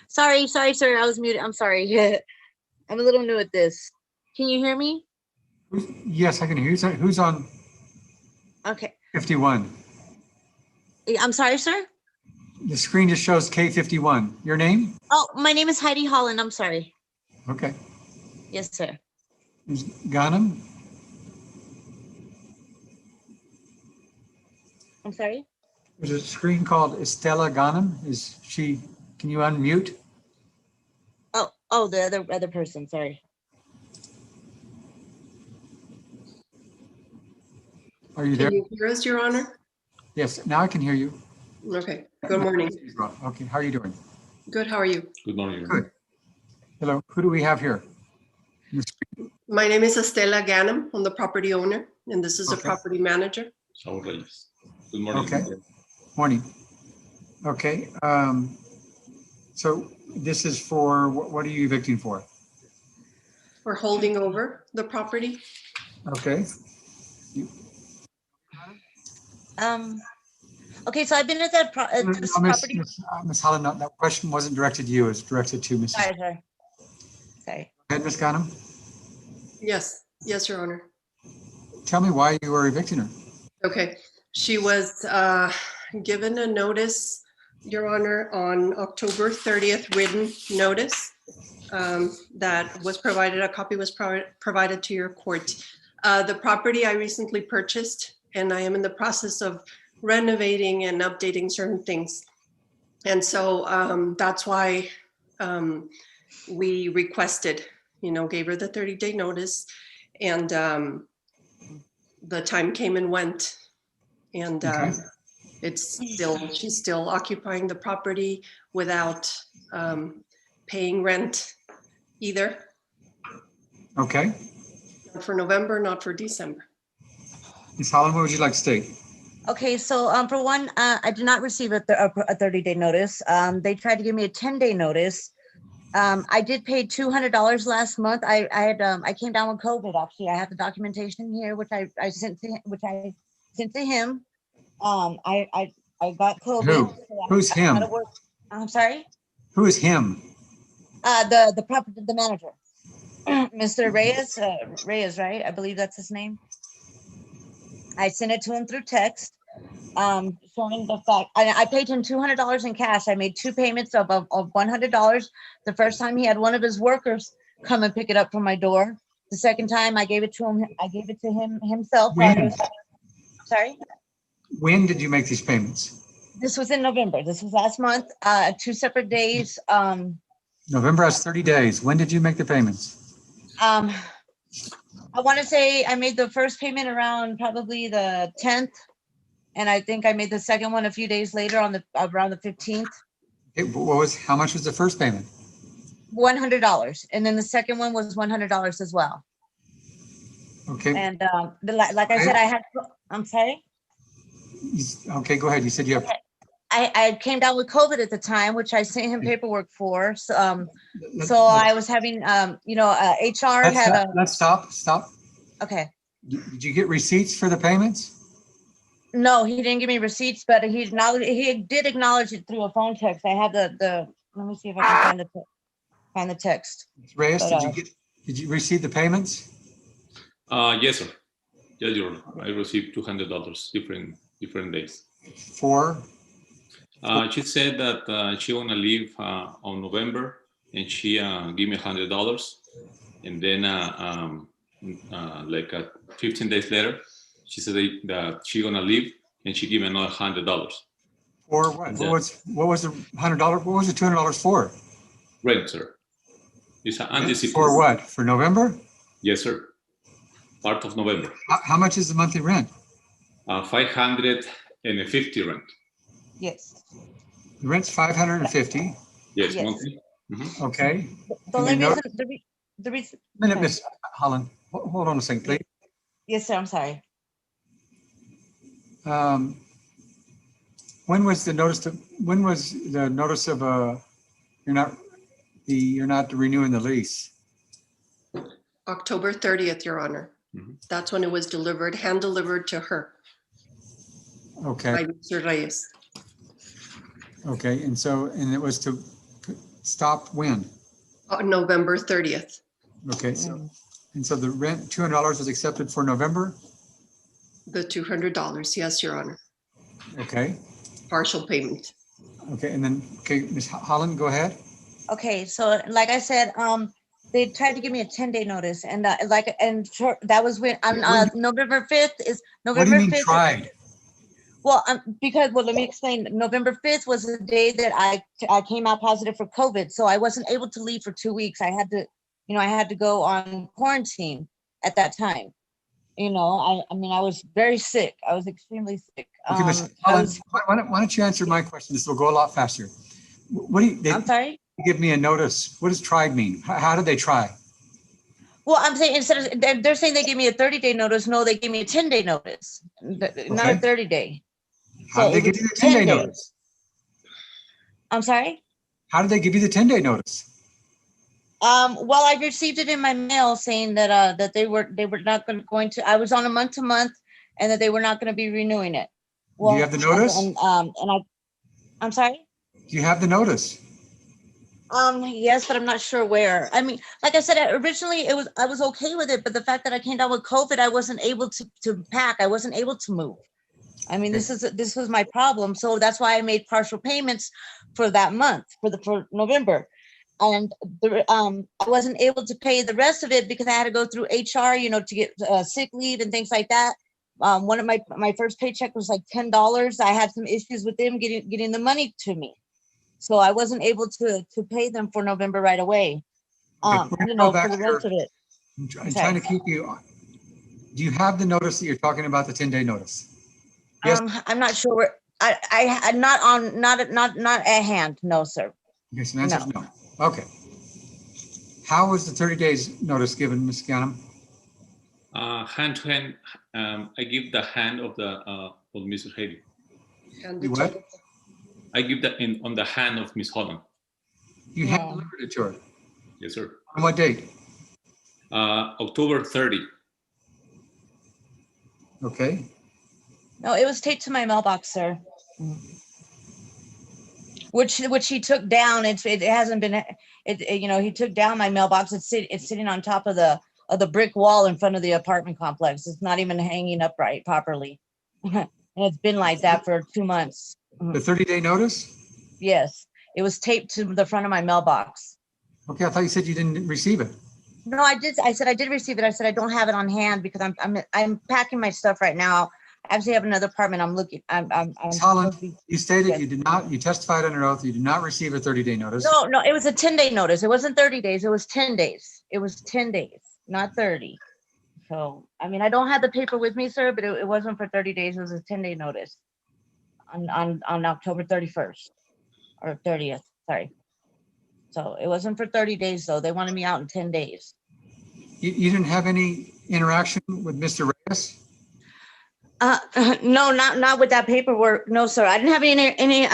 Sorry, sir. I was muted. I'm sorry. I'm a little new at this. Can you hear me? Yes, I can hear you. Who's on Okay. 51? I'm sorry, sir. The screen just shows K51. Your name? Oh, my name is Heidi Holland. I'm sorry. Okay. Yes, sir. Ms. Ghanem? I'm sorry. There's a screen called Estella Ghanem. Can you unmute? Oh, the other person. Sorry. Are you there? Can you hear us, Your Honor? Yes, now I can hear you. Okay, good morning. Okay, how are you doing? Good, how are you? Good morning. Good. Hello, who do we have here? My name is Estela Ganem. I'm the property owner, and this is a Okay. property manager. Saul Reyes. Good morning. Okay. Morning. Okay, so this is for, what are you evicting for? We're holding over the property. Okay, Okay, so I've been at this property. Ms. Holland, no, that question wasn't directed to you, it's directed to Mrs. Sorry, sir. Sorry. Go ahead, Ms. Ghanem. Yes, yes, Your Honor. Tell me why you were evicting her. Okay, she was given a notice, Your Honor, on October 30th, written notice that was provided, a copy was provided to your court. The property I recently purchased, and I am in the process of renovating and updating certain things. And so that's why we requested, gave her the 30-day notice, and the time came and went. And Okay. she's still occupying the property without paying rent either. Okay. Not for November, not for December. Ms. Holland, what would you like to state? Okay, so for one, I did not receive a 30-day notice. They tried to give me a 10-day notice. I did pay $200 last month. I came down with COVID. Actually, I have the documentation here, which I sent to him. I got COVID. Who? Who's him? I'm sorry. Who is him? The manager, Mr. Reyes, right? I believe that's his name. I sent it to him through text, showing the fact I paid him $200 in cash. I made two payments of $100. The first time he had one of his workers come and pick it up from my door. The second time I gave it to him. I gave it to him himself. When? Sorry. When did you make these payments? This was in November. This was last month. 2 separate days. November has 30 days. When did you make the payments? I want to say I made the first payment around probably the 10th, and I think I made the second one a few days later around the 15th. How much was the first payment? $100, and then the second one was $100 as well. Okay. And like I said, I'm sorry. Okay, go ahead. You said you have. I came down with COVID at the time, which I sent him paperwork for. So I was having, HR had a. Let's stop. Okay. Did you get receipts for the payments? No, he didn't give me receipts, but he did acknowledge it through a phone text. I have the. Let me see if I can find the text. Reyes, did you receive the payments? Yes, sir. Yes, Your Honor. I received $200 different days. For? She said that she wanna leave on November, and she gave me $100, and then like 15 days later, she said that she gonna leave, and she gave me another $100. For what? What was the $100? What was the $200 for? Rent, sir. It's an anticipation. For what? For November? Yes, sir. Part of November. How much is the monthly rent? 550 rent. Yes. The rent's 550. Yes, Yes. monthly. Mm-hmm. Okay. The only reason. Minute, Miss Holland. Hold on a second, please. Yes, sir. I'm sorry. When was the notice of you're not renewing the lease? October 30th, Your Honor. Mm-hmm. That's when it was delivered, hand delivered to her Okay. by Mr. Reyes. Okay. And it was to stopped when? November 30th. Okay, so, and so the rent, $200 was accepted for November? The $200, yes, Your Honor. Okay, Partial payment. okay, and then, okay, Ms. Holland, go ahead. Okay, so like I said, they tried to give me a 10-day notice and that was when on November 5th is What do you November mean 5th. tried? Well, let me explain. November 5th was the day that I came out positive for COVID. So I wasn't able to leave for 2 weeks. I had to go on quarantine at that time. I mean, I was very sick. I was extremely sick. Okay, Ms. I Holland, was, why don't you answer my question? This will go a lot faster. What do you, they I'm sorry. give me a notice. What does tried mean? How did they try? Well, I'm saying instead of, they're saying they gave me a 30-day notice. No, they gave me a 10-day notice, not a Okay. 30-day. How did So they it give was you the 10 10-day days. notice? I'm sorry. How did they give you the 10-day notice? Well, I received it in my mail saying that that they were not going to. I was on a month-to-month, and that they were not going to be renewing it. Do you have the notice? I'm sorry. Do you have the notice? Yes, but I'm not sure where. I mean, like I said, originally I was okay with it, but the fact that I came down with COVID, I wasn't able to pack. I wasn't able to move. I mean, this was my problem. So that's why I made partial payments for that month, for November. And I wasn't able to pay the rest of it because I had to go through HR, to get sick leave and things like that. One of my first paycheck was like $10. I had some issues with them getting the money to me. So I wasn't able to pay them for November right away. Okay, we're gonna go back For the here. rest of it. I'm trying to keep you on. Do you have the notice that you're talking about, the 10-day notice? Yes. I'm not sure where, I not at hand. No, sir. Okay, so the answer is no. Okay. How was the 30 days notice given, Ms. Ganem? Hand to hand. I give the hand of the of Mrs. Haley. And You what? I give that on the hand of Miss Holland. You Yeah. hand delivered it to her. Yes, sir. On what date? October 30. Okay. No, it was taped to my mailbox, sir. Which he took down. It hasn't been. He took down my mailbox. It's sitting on top of the brick wall in front of the apartment complex. It's not even hanging upright properly. And it's been like that for 2 months. The 30-day notice? Yes, it was taped to the front of my mailbox. Okay, I thought you said you didn't receive it. No, I did. I said I did receive it. I said I don't have it on hand because I'm packing my stuff right now. I actually have another apartment. I'm looking. Ms. Holland, you stated you testified under oath, you did not receive a 30-day notice. No, it was a 10-day notice. It wasn't 30 days. It was 10 days. It was 10 days, not 30. So, I mean, I don't have the paper with me, sir, but it wasn't for 30 days. It was a 10-day notice on October 31st or 30th. Sorry. So it wasn't for 30 days, though. They wanted me out in 10 days. You didn't have any interaction with Mr. Reyes? No, not with that paperwork. No, sir. I didn't have any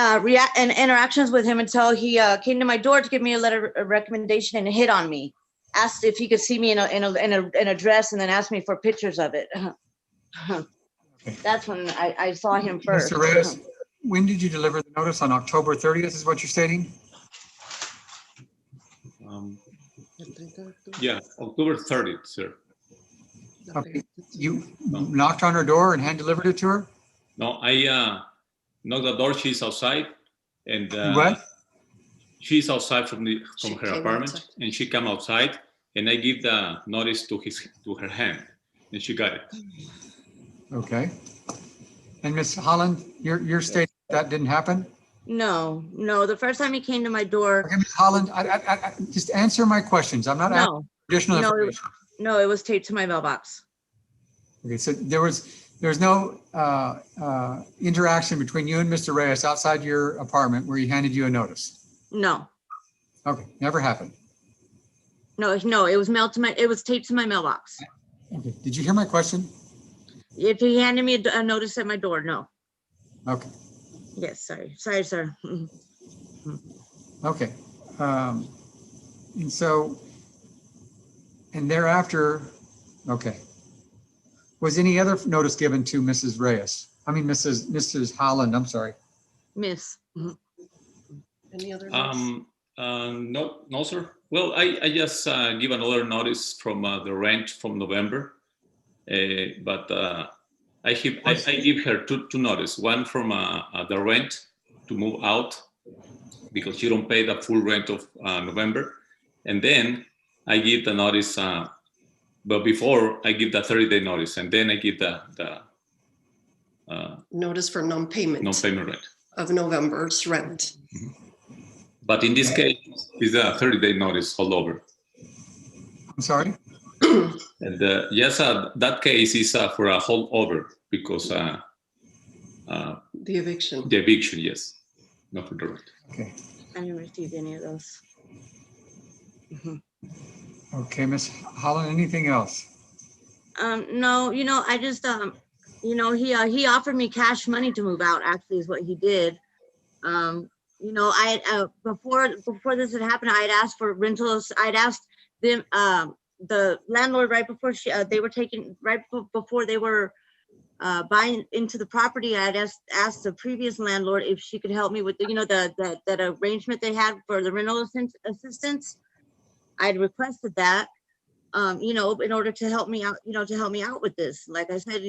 interactions with him until he came to my door to give me a letter of recommendation and hit on me. Asked if he could see me in a dress, and then asked me for pictures of it. That's when I saw him first. Mr. Reyes, when did you deliver the notice? On October 30th is what you're stating? Yeah, October 30th, sir. Okay. You knocked on her door and hand delivered it to her? No, I knocked the door. She's outside, and What? she's outside from She her came apartment, outside. and she came outside, and I give the notice to her hand, and she got it. Okay. And Ms. Holland, you're stating that didn't happen? No. The first time he came to my door, Okay, Ms. Holland, I just answer my questions. I'm not asking no, additional No, information. no, it was taped to my mailbox. Okay, so there was no interaction between you and Mr. Reyes outside your apartment where he handed you a notice? No, Okay, never happened. no, it was it was taped to my mailbox. Okay, did you hear my question? If he handed me a notice at my door, no. Okay, Yes, sorry, sir. okay. And so, and thereafter, okay. Was any other notice given to Mrs. Reyes? I mean, Mrs. Holland, I'm sorry. Miss. Any other notes? No, sir. Well, I just give another notice from the rent from November, but I give her two notice. One from the rent to move out because she don't pay the full rent of November, and then I give the notice. But before I give the 30-day notice, and then I give the Notice for non-payment non-payment rent. of November's rent. But in this case, it's a 30-day notice holdover. I'm sorry? And yes, that case is for a holdover because The eviction. the eviction, yes, not for the rent. Okay. I didn't receive any of those. Okay, Ms. Holland, anything else? No, I just, he offered me cash money to move out, actually is what he did. I before this had happened, I had asked for rentals. I'd asked them, the landlord right before before they were buying into the property. I'd asked the previous landlord if she could help me with that arrangement they had for the rental assistance. I'd requested that, in order to help me out, with this. Like I said,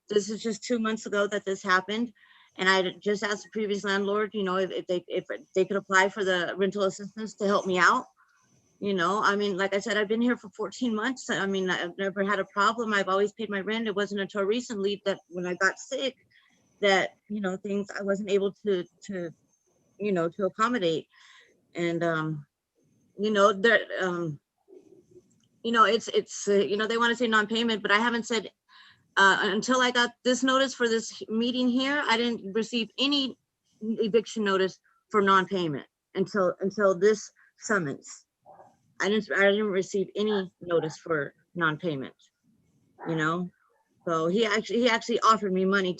this is just 2 months ago that this happened. And I just asked the previous landlord, if they could apply for the rental assistance to help me out. Like I said, I've been here for 14 months. I've never had a problem. I've always paid my rent. It wasn't until recently that when I got sick that, things I wasn't able to accommodate. And, they want to say non-payment, but I haven't said, until I got this notice for this meeting here, I didn't receive any eviction notice for non-payment until this summons. I didn't receive any notice for non-payment, So he actually offered me money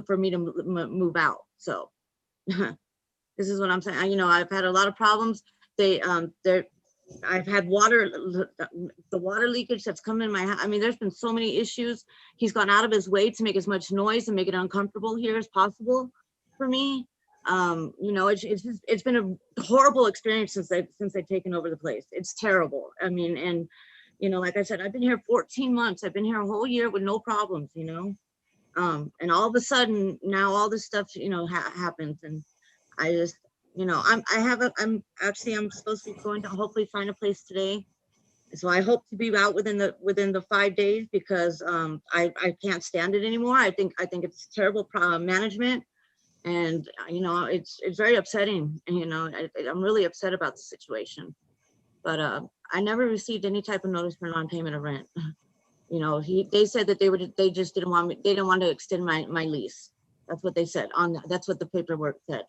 for me to move out. So this is what I'm saying. I've had a lot of problems. I've had the water leakage that's come in my house. There's been so many issues. He's gone out of his way to make as much noise and make it uncomfortable here as possible for me. It's been a horrible experience since they've taken over the place. It's terrible. Like I said, I've been here 14 months. I've been here a whole year with no problems, and all of a sudden now all this stuff, happens, and I just, I'm supposed to be going to hopefully find a place today. So I hope to be out within the 5 days because I can't stand it anymore. I think it's terrible management, and it's very upsetting. I'm really upset about the situation. But I never received any type of notice for non-payment of rent. They said that they just didn't want me. They didn't want to extend my lease. That's what they said that's what the paperwork said.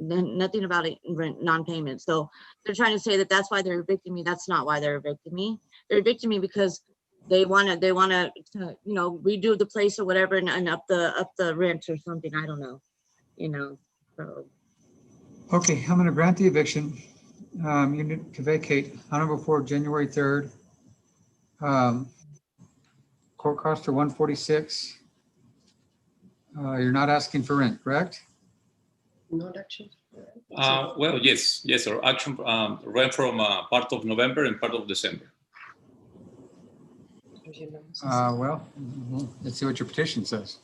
Nothing about it, rent non-payment. So they're trying to say that that's why they're evicting me. That's not why they're evicting me. They're evicting me because they want to redo the place or whatever and up the rent or something. I don't know. So. Okay, I'm going to grant the eviction. You need to vacate on or before January 3rd. Court costs are $146. You're not asking for rent, correct? Not actually. Well, yes, sir. Action rent from part of November and part of December. Well, let's see what your petition says.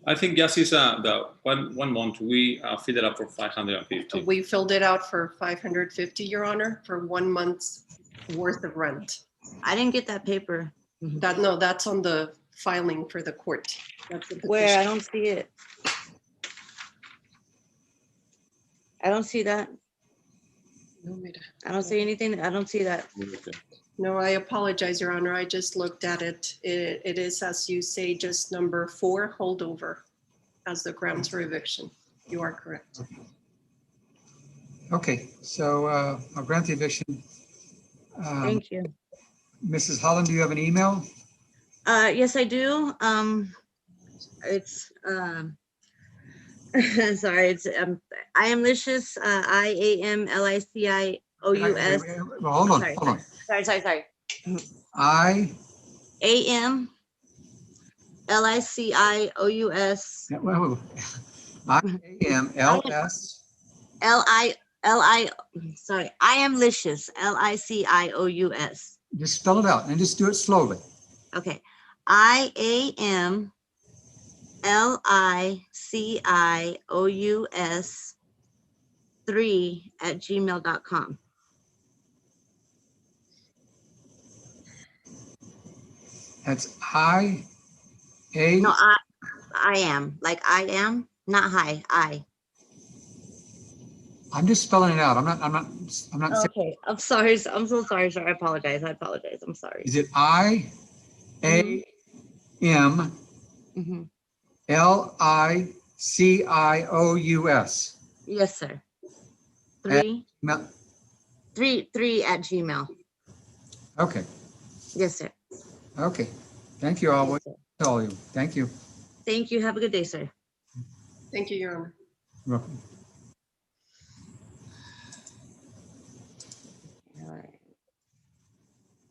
I think just is the one month we filled it up for 550. We filled it out for 550, Your Honor, for 1 month's worth of rent. I didn't get that paper. That's on the filing for the court. That's the Where? I petition. don't see it. I don't see that. I don't see anything. I don't see that. Okay. No, I apologize, Your Honor. I just looked at it. It is, as you say, just number 4 holdover as the grounds for eviction. You are correct. Okay, so I'll grant the eviction. Thank you. Mrs. Holland, do you have an email? Yes, I do. It's sorry. It's I am Licious. IAMLICIOUS. Wait, well, hold on, Sorry. hold on. Sorry. Yeah, AMLICIOUS. IAMLS. Sorry, I am Licious, Licious. Just spell it out and just do it slowly. Okay, IAMLICIOUS 3@gmail.com. That's I-A. No, I am, like I am, not hi, I. I'm just spelling it out. I'm not saying, Okay, I'm sorry. I'm so sorry, sir. I apologize. I'm sorry. is it IAMLICIOUS Mhm. Yes, sir. At 3 at Gmail. Okay, Yes, sir. okay. Thank you all. Yes, sir. Tell you. Thank you. Thank you. Have a good day, sir. Thank you, Your Honor. You're welcome.